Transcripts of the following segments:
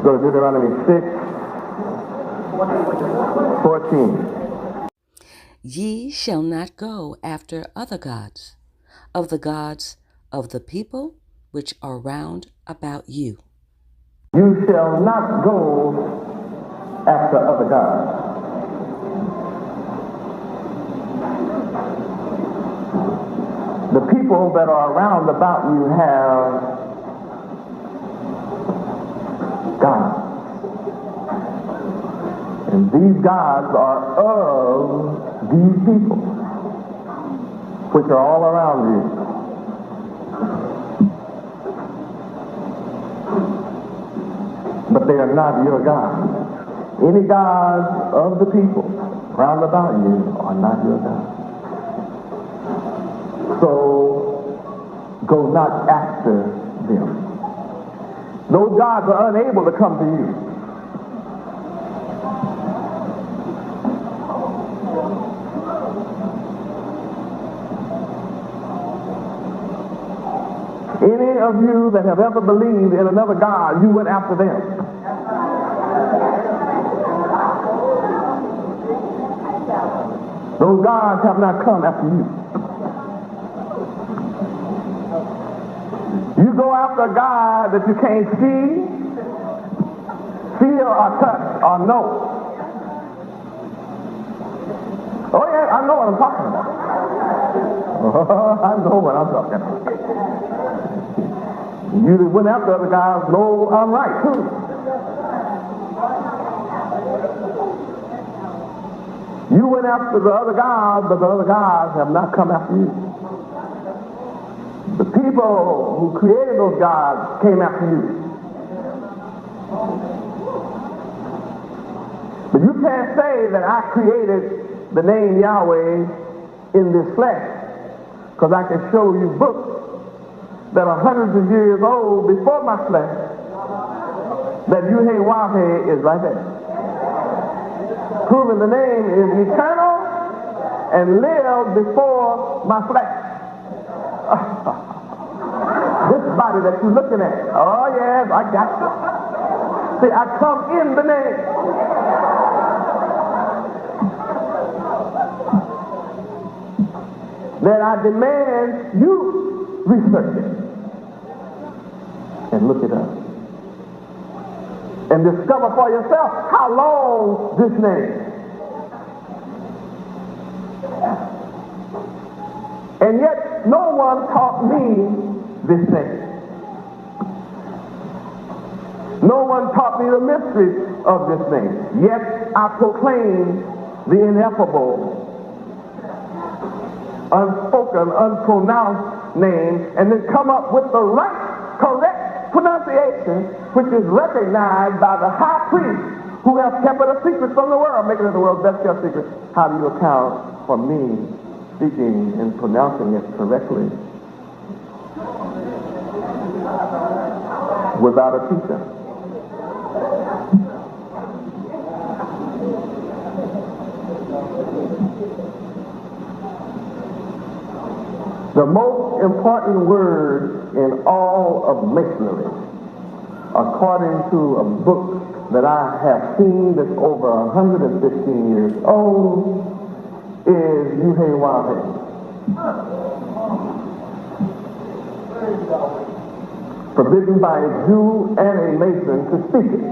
go to Deuteronomy 6:14. Ye shall not go after other gods, of the gods of the people which are round about you. You shall not go after other gods. The people that are around about you have gods. And these gods are of these people, which are all around you. But they are not your gods. Any gods of the people round about you are not your gods. So go not after them. Those gods are unable to come to you. Any of you that have ever believed in another God, you went after them. Those gods have not come after you. You go after a God that you can't see, feel, or touch, or know. Oh yeah, I know what I'm talking about. I know what I'm talking about. You that went after other guys know I'm right too. You went after the other gods, but the other gods have not come after you. The people who created those gods came after you. But you can't say that I created the name Yahweh in this flesh, because I can show you books that are hundreds of years old before my flesh, that Yahweh is right there. Proving the name is eternal and lived before my flesh. This body that you're looking at, oh yes, I got you. See, I come in the name. That I demand you research it and look it up and discover for yourself how long this name. And yet no one taught me this name. No one taught me the mysteries of this name. Yet I proclaim the ineffable, unspoken, unpronounced name, and then come up with the right, correct pronunciation, which is recognized by the high priest who has kept it a secret from the world, making it the world's best kept secret. How do you account for me speaking and pronouncing it correctly without a teacher? The most important word in all of masonry, according to a book that I have seen that's over 115 years old, is Yahweh. Forbidden by a Jew and a Mason to speak it.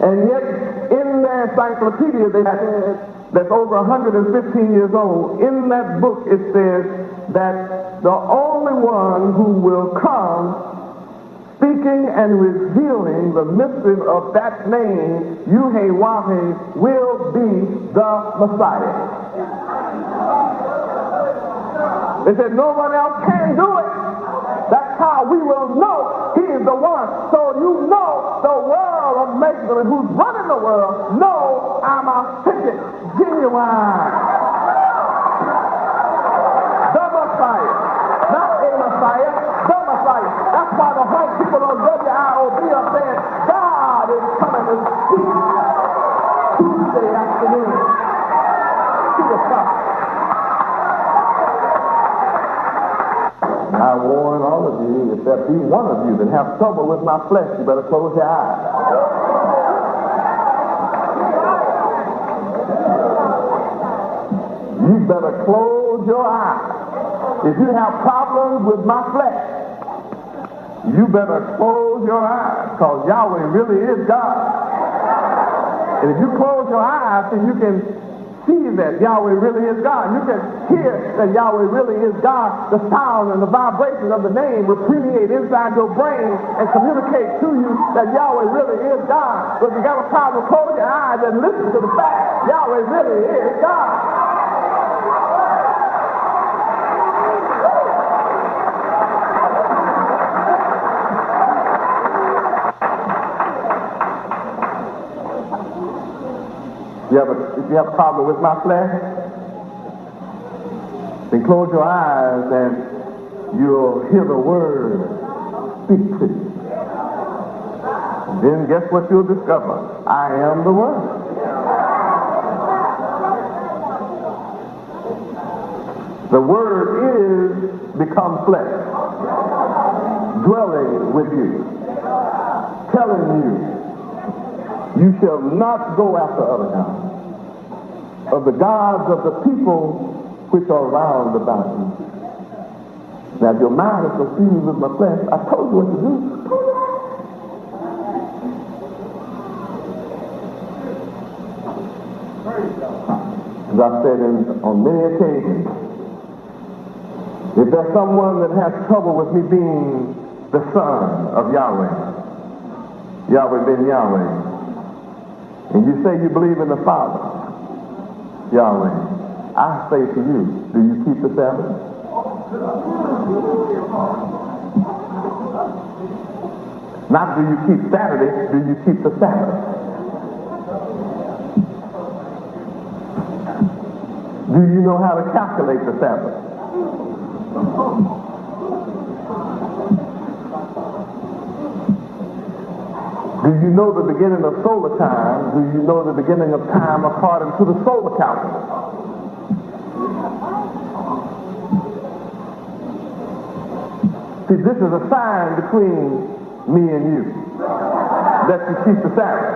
And yet, in their encyclopedia, they said that's over 115 years old. In that book, it says that the only one who will come speaking and revealing the mysteries of that name, Yahweh, will be the Messiah. They said no one else can do it. That's how we will know he is the one. So you know the world of masonry, who's running the world, know I'm authentic, genuine. The Messiah. Not a Messiah, the Messiah. That's why the white people on WIOB are saying, God is coming to speak Tuesday afternoon to the prophet. I I warn all of you, if there be one of you that have trouble with my flesh, you better close your eyes. You better close your eyes. If you have problems with my flesh, you better close your eyes, because Yahweh really is God. And if you close your eyes, then you can see that Yahweh really is God. You can hear that Yahweh really is God. The sound and the vibration of the name will permeate inside your brain and communicate to you that Yahweh really is God. But if you got a problem, close your eyes and listen to the fact Yahweh really is God. If you have a problem with my flesh, then close your eyes and you'll hear the word speak to you. Then guess what you'll discover? I am the word. The word is become flesh, dwelling with you, telling you, you shall not go after other gods, of the gods of the people which are round about you. Now, if your mind is confused with my flesh, I told you what to do. As I've said on many occasions, if there's someone that has trouble with me being the son of Yahweh, Yahweh Ben Yahweh, and you say you believe in the Father, Yahweh, I say to you, do you keep the Sabbath? Not do you keep Saturday, do you keep the Sabbath? Do you know how to calculate the Sabbath? Do you know the beginning of solar time? Do you know the beginning of time according to the solar calendar? See, this is a sign between me and you that you keep the Sabbath.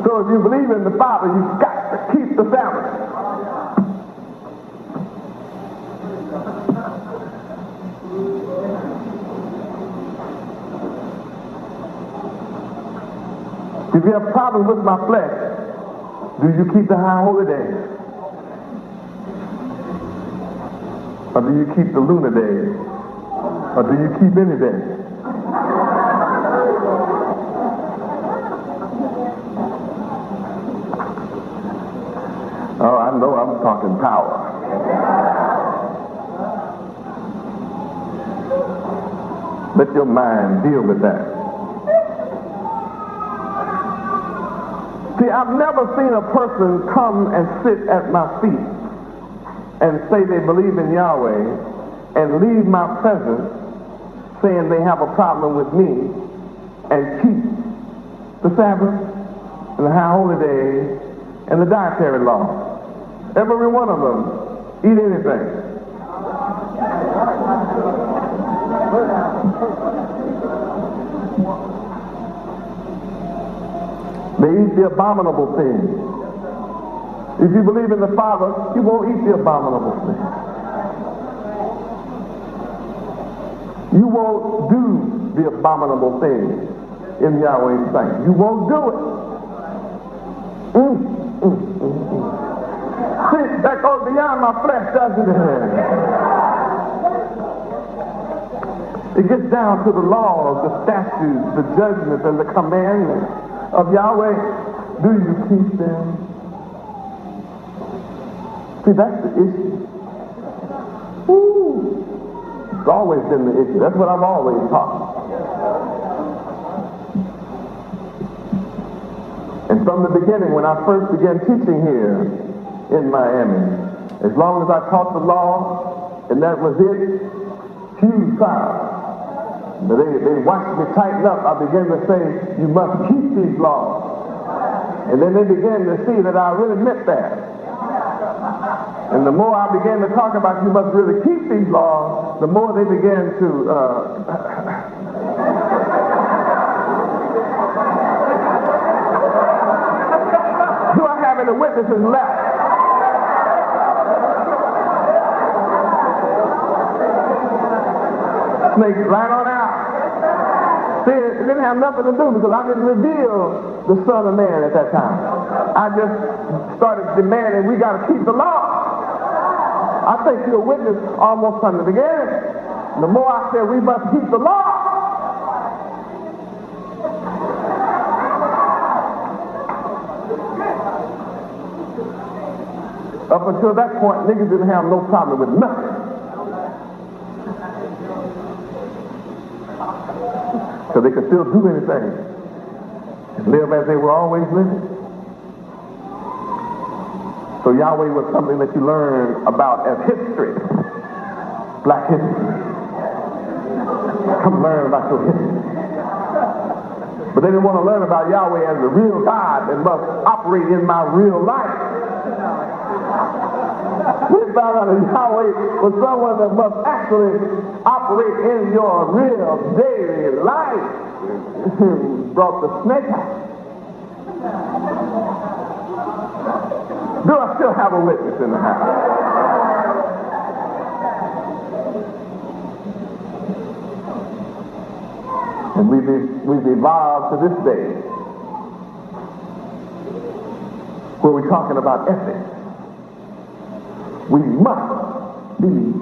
So if you believe in the Father, you've got to keep the Sabbath. If you have problems with my flesh, do you keep the high holy days? Or do you keep the lunar days? Or do you keep any day? Oh, I know I'm talking power. Let your mind deal with that. See, I've never seen a person come and sit at my feet and say they believe in Yahweh and leave my presence saying they have a problem with me and keep the Sabbath and the high holy days and the dietary law. Every one of them eat anything. They eat the abominable things. If you believe in the Father, you won't eat the abominable things. You won't do the abominable things in Yahweh's sight. You won't do it. See, that goes beyond my flesh, doesn't it? It gets down to the laws, the statutes, the judgments, and the commandments of Yahweh. Do you keep them? See, that's the issue. It's always been the issue. That's what I've always taught. And from the beginning, when I first began teaching here in Miami, as long as I taught the law, and that was it, huge crowd. But they watched me tighten up. I began to say, you must keep these laws. And then they began to see that I really meant that. And And the more I began to talk about you must really keep these laws, the more they began to do I have any witnesses left? Snakes right on out. See, it didn't have nothing to do because I didn't reveal the Son of Man at that time. I just started demanding we got to keep the law. I think your witness almost from the beginning. The more I said we must keep the law, up until that point, niggas didn't have no problem with nothing. So they could still do anything and live as they were always living. So Yahweh was something that you learn about as history, black history. Come learn about your history. But they didn't want to learn about Yahweh as the real God that must operate in my real life. They found out that Yahweh was someone that must actually operate in your real daily life. Brought the snake out. Do I still have a witness in the house? And we've evolved to this day where we're talking about ethics. We must be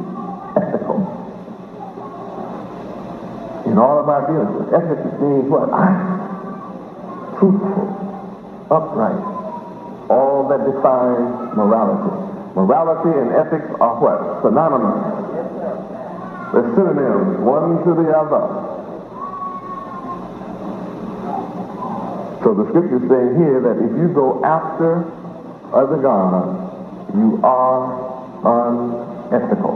ethical in all of our dealings. Ethics means what? Truthful, upright. All that defines morality. Morality and ethics are what? Synonymous. They're synonyms, one to the other. So the scripture is saying here that if you go after other gods, you are unethical.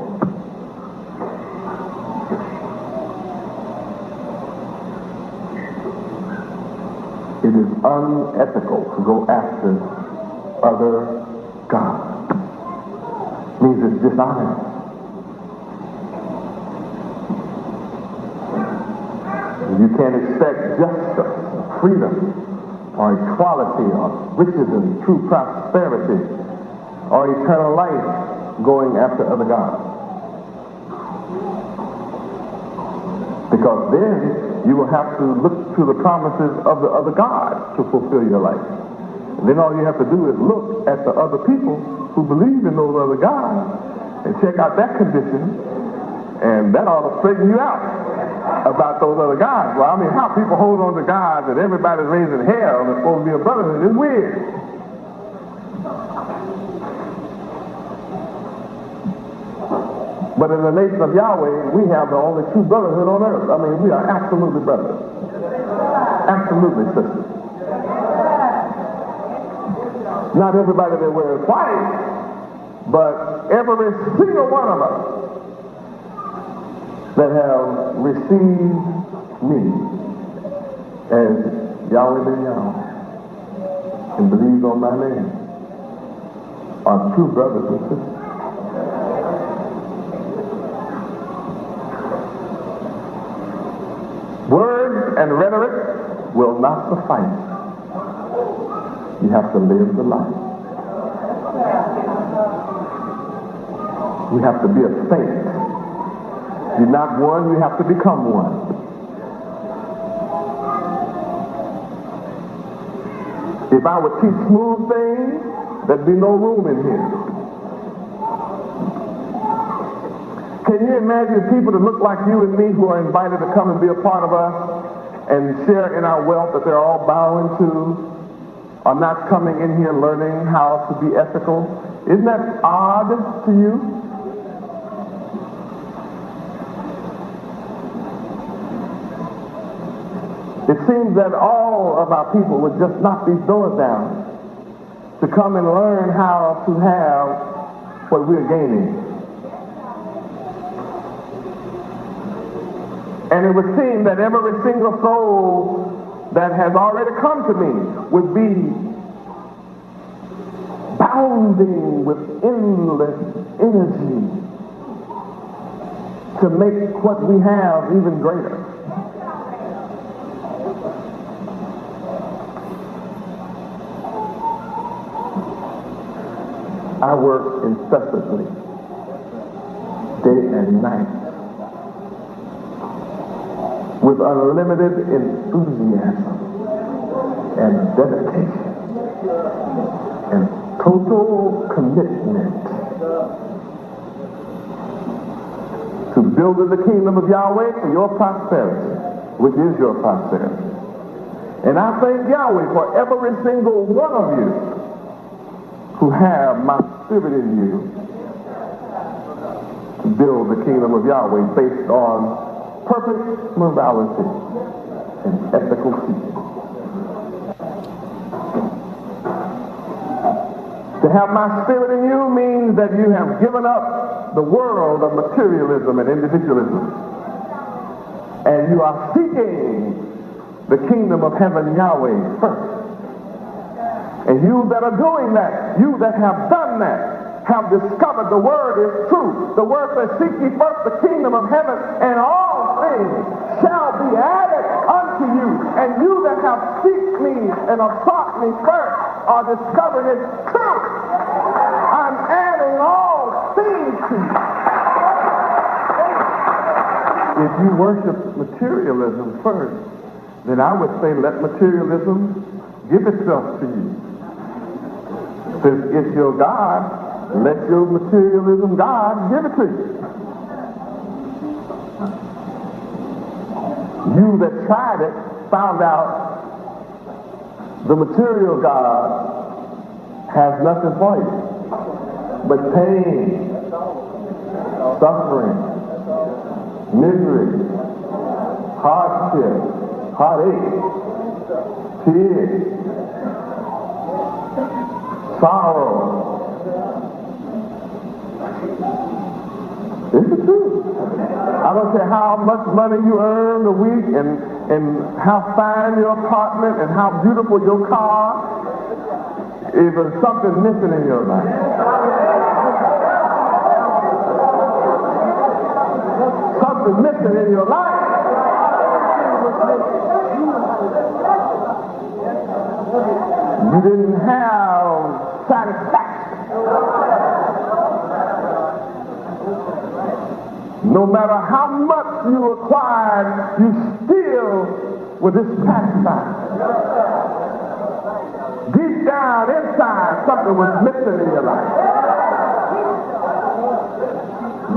It is unethical to go after other gods. Means it's dishonest. You can't expect justice, freedom, or equality, or riches and true prosperity, or eternal life going after other gods. Because then you will have to look to the promises of the other gods to fulfill your life. And then all you have to do is look at the other people who believe in those other gods and check out that condition, and that ought to straighten you out about those other gods. Well, I mean, how people hold on to gods that everybody's raising hell and it's supposed to be a brotherhood is weird. But in the nation of Yahweh, we have the only true brotherhood on earth. I mean, we are absolutely brothers. Absolutely sisters. Not everybody that wears white, but every single one of us that have received me as Yahweh Ben Yahweh and believes on my name are true brothers and sisters. Words and rhetoric will not suffice. You have to live the life. You have to be a saint. You're not one, you have to become one. If I would teach smooth things, there'd be no room in here. Can you imagine people that look like you and me who are invited to come and be a part of us and share in our wealth that they're all bowing to, are not coming in here learning how to be ethical? Isn't that odd to you? It seems that all of our people would just knock these doors down to come and learn how to have what we're gaining. And it would seem that every single soul that has already come to me would be abounding with endless energy to make what we have even greater. I work incessantly, day and night, with unlimited enthusiasm and dedication and total commitment to building the kingdom of Yahweh for your prosperity, which is your prosperity. And I thank Yahweh for every single one of you who have my spirit in you to build the kingdom of Yahweh based on perfect morality and ethical teaching. To have my spirit in you means that you have given up the world of materialism and individualism, and you are seeking the kingdom of heaven Yahweh first. And you that are doing that, you that have done that, have discovered the word is true. The word says, seek ye first the kingdom of heaven, and all things shall be added unto you. And you that have seeked me and have sought me first are discovering it's true. I'm adding all things to you. If you worship materialism first, then I would say let materialism give itself to you. Since it's your God, let your materialism God give it to you. You that tried it found out the material God has nothing for you but pain, suffering, misery, hardship, heartache, tears, sorrow. It's the truth. I don't care how much money you earn a week and how fine your apartment and how beautiful your car, if there's something missing in your life. Something missing in your life. You didn't have satisfaction. No matter how much you acquired, you still were dissatisfied. Deep down inside, something was missing in your life.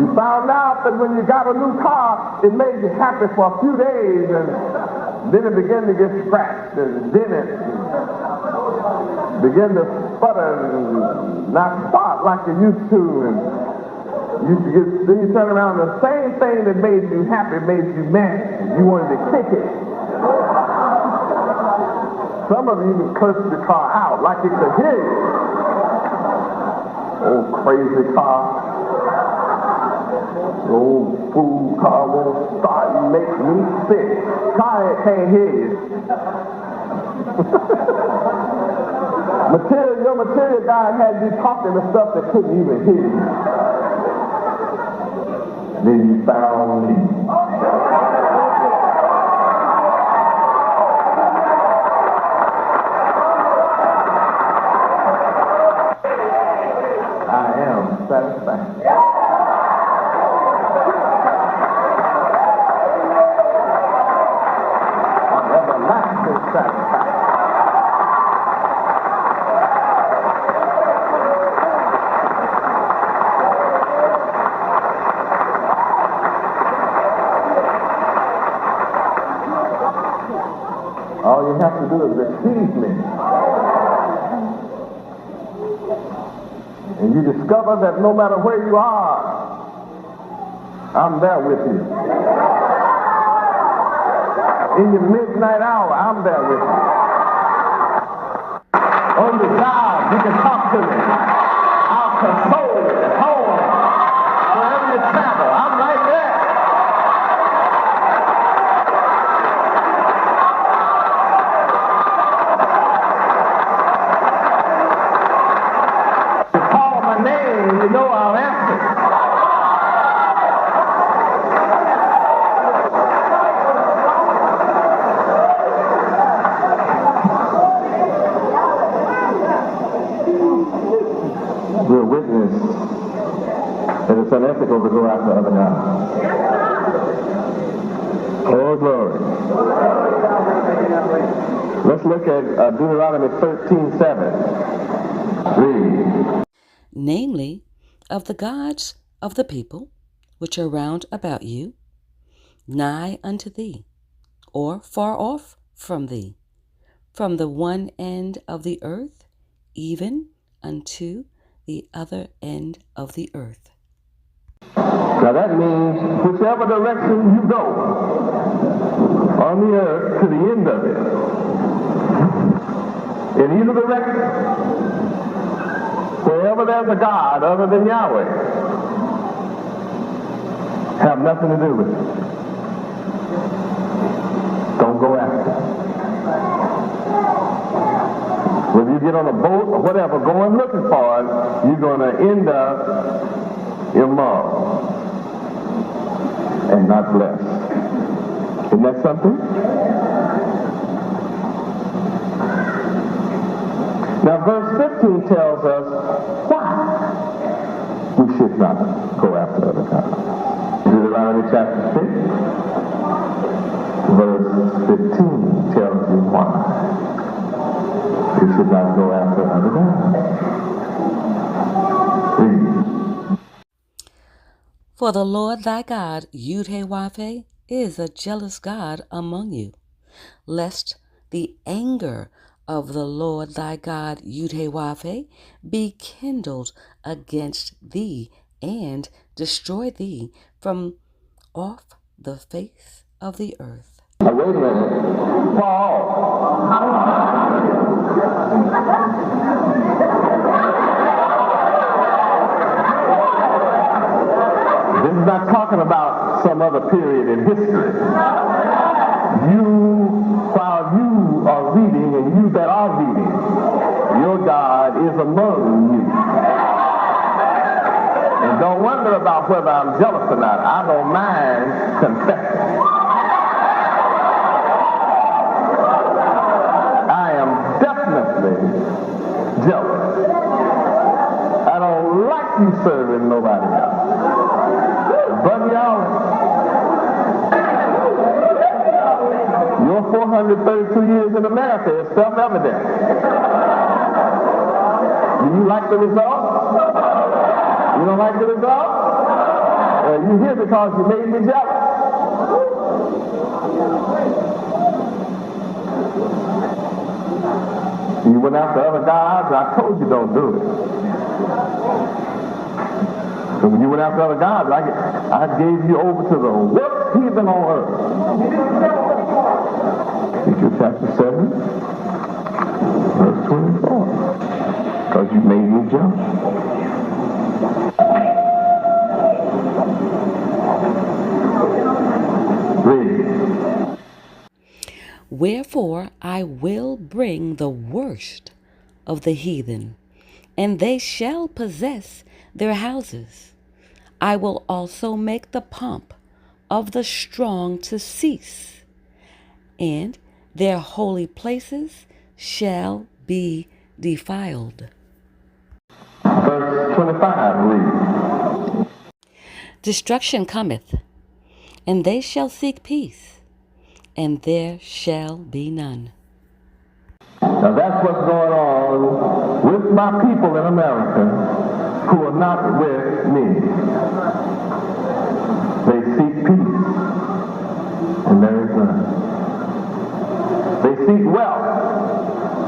You found out that when you got a new car, it made you happy for a few days, and then it began to get scratched and dented, and began to sputter and not start like it used to, and then you turn around, the same thing that made you happy made you mad. You wanted to kick it. Some of you even cursed the car out like it could hear you. Old crazy car. The old fool car won't start and make me sick. Car can't hear you. Your material guy had you talking to stuff that couldn't even hear you. Then you found me. I am satisfied. Everlasting satisfaction. All you have to do is receive me. And you discover that no matter where you are, I'm there with you. In your midnight hour, I'm there with you. On the job, you can talk to me. I'll console you at home. Wherever you travel, I'm right there. it's unethical to go after other gods. Oh, glory. Let's look at Deuteronomy 13:7. Read. Namely, of the gods of the people which are round about you, nigh unto thee, or far off from thee, from the one end of the earth, even unto the other end of the earth. Now that means whichever direction you go on the earth to the end of it, in either direction, wherever there's a God other than Yahweh, have nothing to do with it. Don't go after it. Whether you get on a boat or whatever, going looking for it, you're going to end up immoral and not blessed. Isn't that something? Now verse 15 tells us why we should not go after other gods. Deuteronomy chapter 6, verse 15 tells you why we should not go after other gods. Read. For the Lord thy God, Yud-Heh-Wav-Heh, is a jealous God among you, lest the anger of the Lord thy God, Yud-Heh-Wav-Heh, be kindled against thee and destroy thee from off the face of the earth. Now, wait a minute. Paul. This is not talking about some other period in history. While you are reading, and you that are reading, your God is among you. And don't wonder about whether I'm jealous or not. I don't mind confessing. I am definitely jealous. I don't like you serving nobody else. But Yahweh, your 432 years in America is self-evident. Do you like the result? You don't like the result? You're here because you made me jealous. You went after other gods, I told you don't do it. So when you went after other gods, I gave you over to the worst heathen on earth. Ezekiel chapter 7, verse 24. Because you made me jealous. Read. Wherefore I will bring the worst of the heathen, and they shall possess their houses. I will also make the pomp of the strong to cease, and their holy places shall be defiled. Verse 25, read. Destruction cometh, and they shall seek peace, and there shall be none. Now that's what's going on with my people in America who are not with me. They seek peace, and there is none. They seek wealth,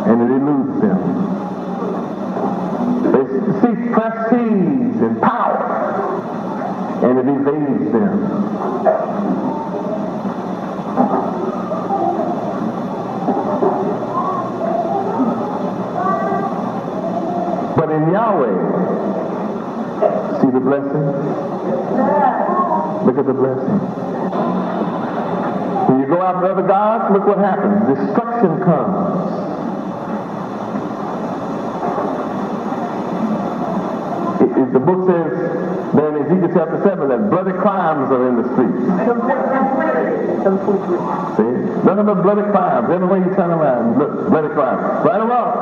and it eludes them. They seek prestige and power, and it evades them. But in Yahweh, see the blessing? Look at the blessing. When you go after other gods, look what happens. Destruction comes. The book says there in Ezekiel chapter 7 that bloody crimes are in the streets. See? Nothing but bloody crimes. Every way you turn around, look, bloody crimes. Right or wrong?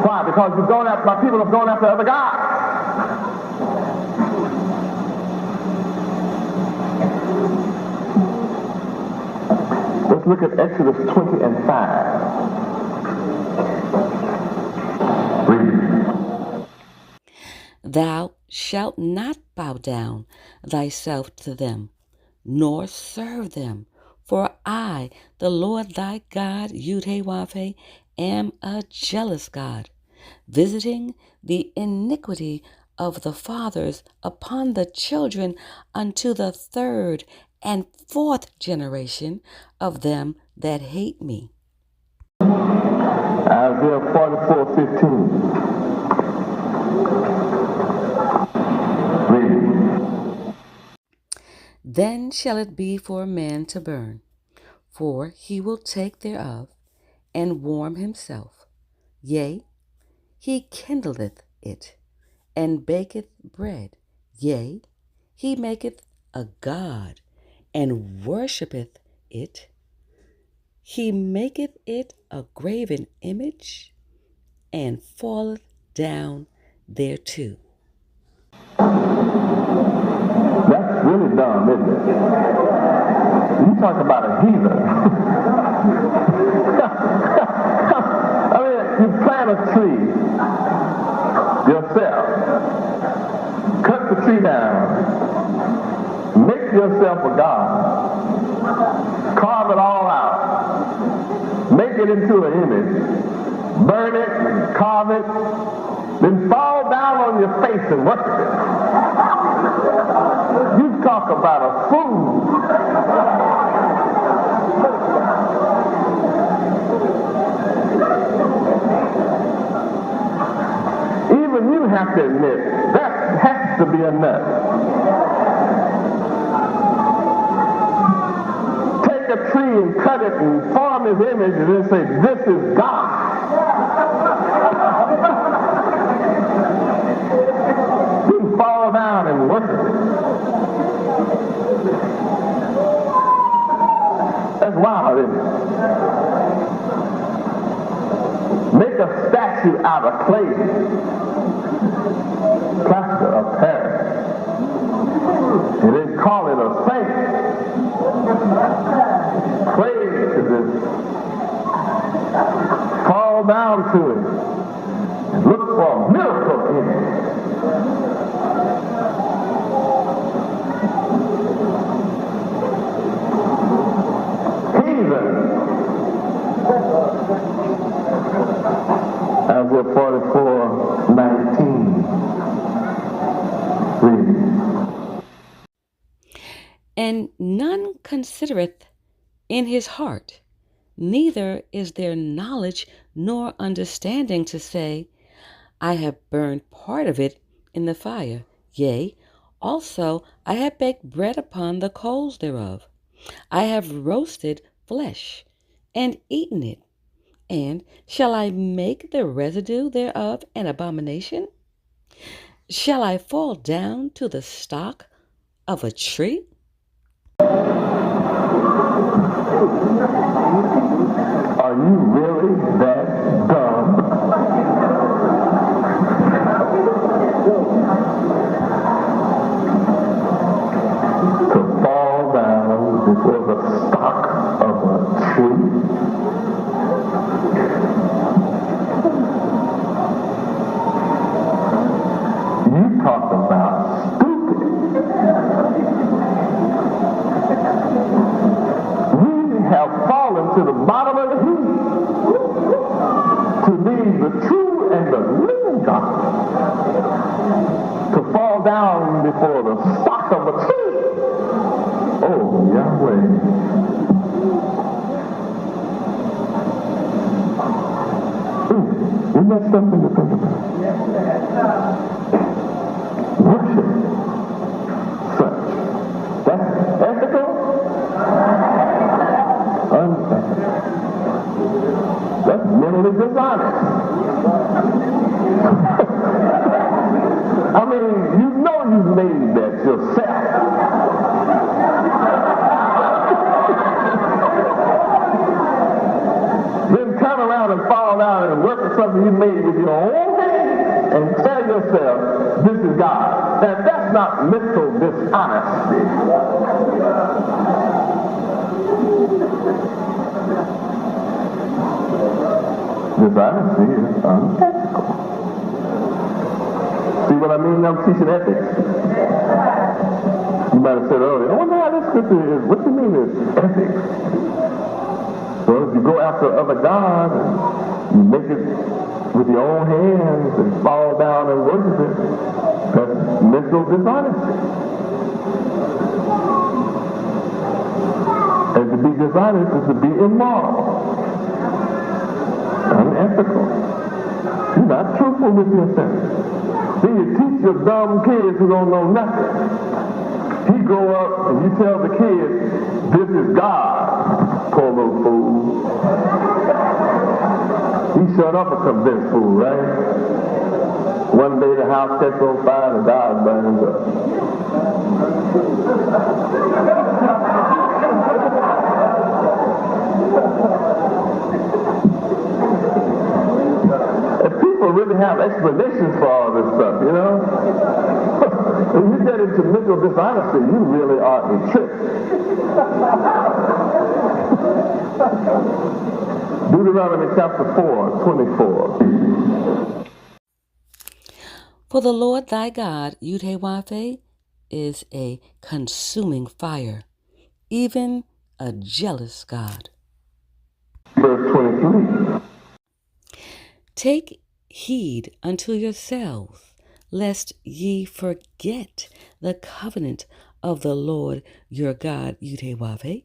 Why? Because you've gone after, my people have gone after other gods. Let's look at Exodus 20 and 5. Read. Thou shalt not bow down thyself to them, nor serve them. For I, the Lord thy God, Yud-Heh-Wav-Heh, am a jealous God, visiting the iniquity of the fathers upon the children unto the third and fourth generation of them that hate me. Isaiah 44:15. Read. Then shall it be for a man to burn, for he will take thereof, and warm himself. Yea, he kindleth it, and baketh bread. Yea, he maketh a god, and worshippeth it. He maketh it a graven image, and falleth down thereto. That's really dumb, isn't it? You talk about a heathen. I mean, you plant a tree yourself, cut the tree down, make yourself a god, carve it all out, make it into an image, burn it and carve it, then fall down on your face and worship it. You talk about a fool. Even you have to admit, that has to be a nut. Take a tree and cut it and form his image and then say, this is God. Then fall down and worship it. That's wild, isn't it? Make a statue out of clay, plaster of Paris, and then call it a saint. Pray to this. Fall down to it and look for a miracle in it. Isaiah 44:19. Read. And none considereth in his heart, neither is there knowledge nor understanding to say, I have burned part of it in the fire. Yea, also I have baked bread upon the coals thereof. I have roasted flesh and eaten it. And shall I make the residue thereof an abomination? Shall I fall down to the stock of a tree? Are you really that dumb? To fall down before the stock of a tree? You talk about stupid. We have fallen to the bottom of the heap to leave the true and the living God, to fall down before the stock of a tree. Oh, Yahweh. Isn't that something to think about? Worship such. That's ethical? Unethical. That's mentally dishonest. I mean, you know you made that yourself. Then turn around and fall down and work for something you made with your own hands and tell yourself, this is God. Now, that's not mental dishonesty. Dishonesty is unethical. See what I mean? I'm teaching ethics. You might have said earlier, I wonder how this scripture is. What do you mean it's ethics? Well, if you go after other gods and you make it with your own hands and fall down and worship it, that's mental dishonesty. And to be dishonest is to be immoral, unethical. You're not truthful with yourself. Then you teach your dumb kids who don't know nothing. He grow up and you tell the kids, this is God, poor little fool. He shut up a convinced fool, right? One day the house catches on fire and the God burns up. And people really have explanations for all this stuff, you know? When you get into mental dishonesty, you really are a trick. Deuteronomy chapter 4:24. For the Lord thy God, Yud-Heh-Wav-Heh, is a consuming fire, even a jealous God. Verse 23. Take heed unto yourselves, lest ye forget the covenant of the Lord your God, Yud-Heh-Wav-Heh,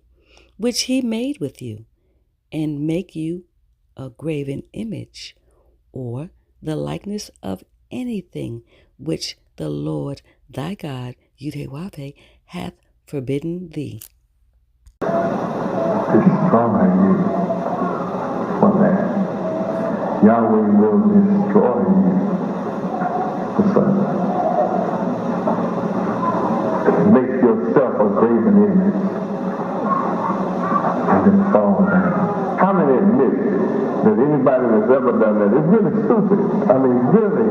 which he made with you, and make you a graven image, or the likeness of anything which the Lord thy God, Yud-Heh-Wav-Heh, hath forbidden thee. Destroy you for that. Yahweh will destroy you for such. Make yourself a graven image and then fall down. How many admit that anybody that's ever done that is really stupid? I mean, really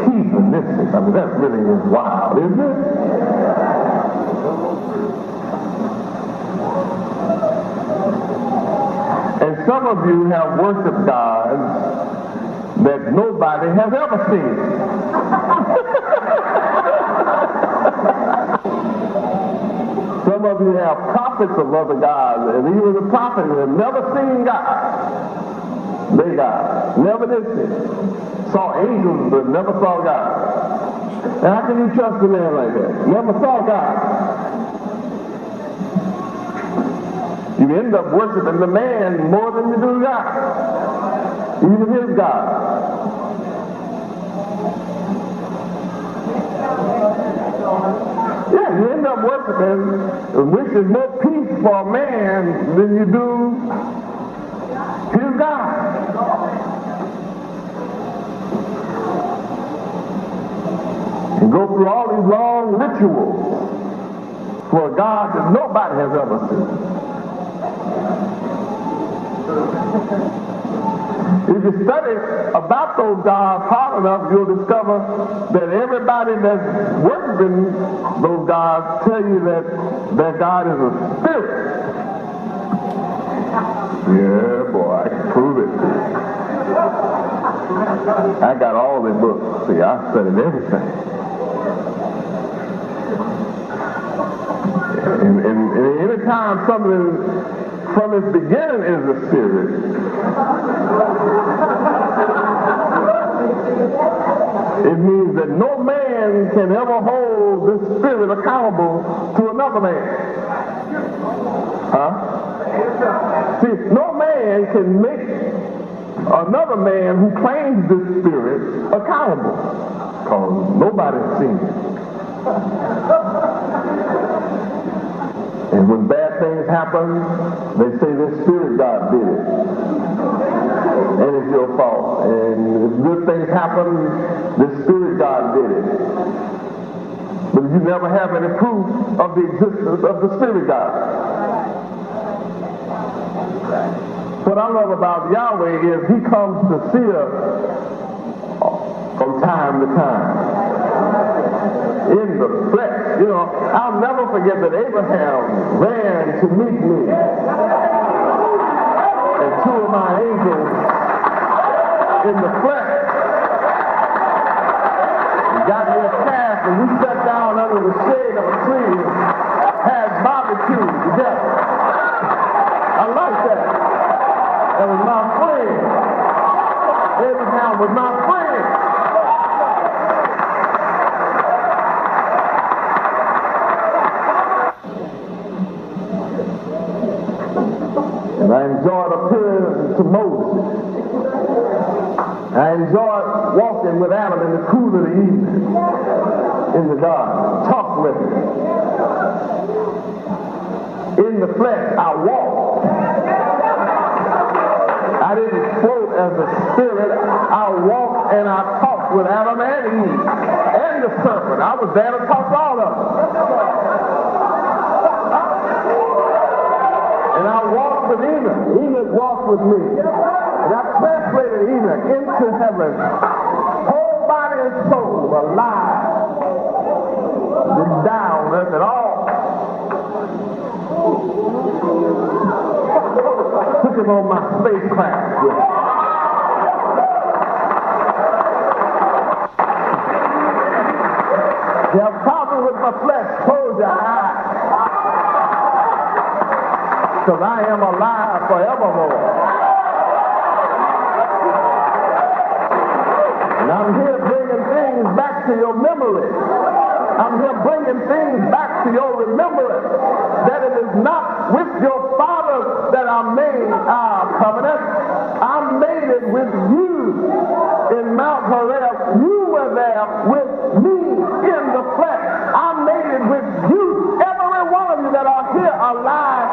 heathenistic. I mean, that really is wild, isn't it? And some of you have worshiped gods that nobody has ever seen. Some of you have prophets of other gods, and even the prophets have never seen God. They God. Never did see. Saw angels, but never saw God. And how can you trust a man like that? Never saw God. You end up worshiping the man more than you do God. Even his God. Yeah, you end up worshiping and wishing more peace for a man than you do his God. And go through all these long rituals for a God that nobody has ever seen. If you study about those gods hard enough, you'll discover that everybody that's worshiping those gods tell you that their God is a spirit. Yeah, boy, I can prove it. I got all the books. See, I studied everything. And anytime something from its beginning is a spirit, it means that no man can ever hold this spirit accountable to another man. Huh? See, no man can make another man who claims this spirit accountable, because nobody's seen it. And when bad things happen, they say this spirit God did it. And it's your fault. And if good things happen, this spirit God did it. But you never have any proof of the existence of the spirit God. What I love about Yahweh is he comes to see us from time to time. In the flesh. You know, I'll never forget that Abraham ran to meet me. And two of my angels in the flesh. We got me a calf and we sat down under the shade of a tree and had barbecue together. I like that. That was my friend. Abraham was my friend. And I enjoyed appearing to Moses. I enjoyed walking with Adam in the cool of the evening, in the garden, talk with him. In the flesh, I walked. I didn't float as a spirit. I walked and I talked with Adam and Eve and the serpent. I was there to talk to all of them. And I walked with Enoch. Enoch walked with me. And I translated Enoch into heaven, whole body and soul alive. Didn't die on earth at all. Took him on my spacecraft. You have a problem with my flesh, close your eyes. Because I am alive forevermore. And I'm here bringing things back to your memory. I'm here bringing things back to your remembrance. That it is not with your fathers that I made our covenant. I made it with you in Mount Horeb. You were there with me in the flesh. I made it with you. Every one of you that are here alive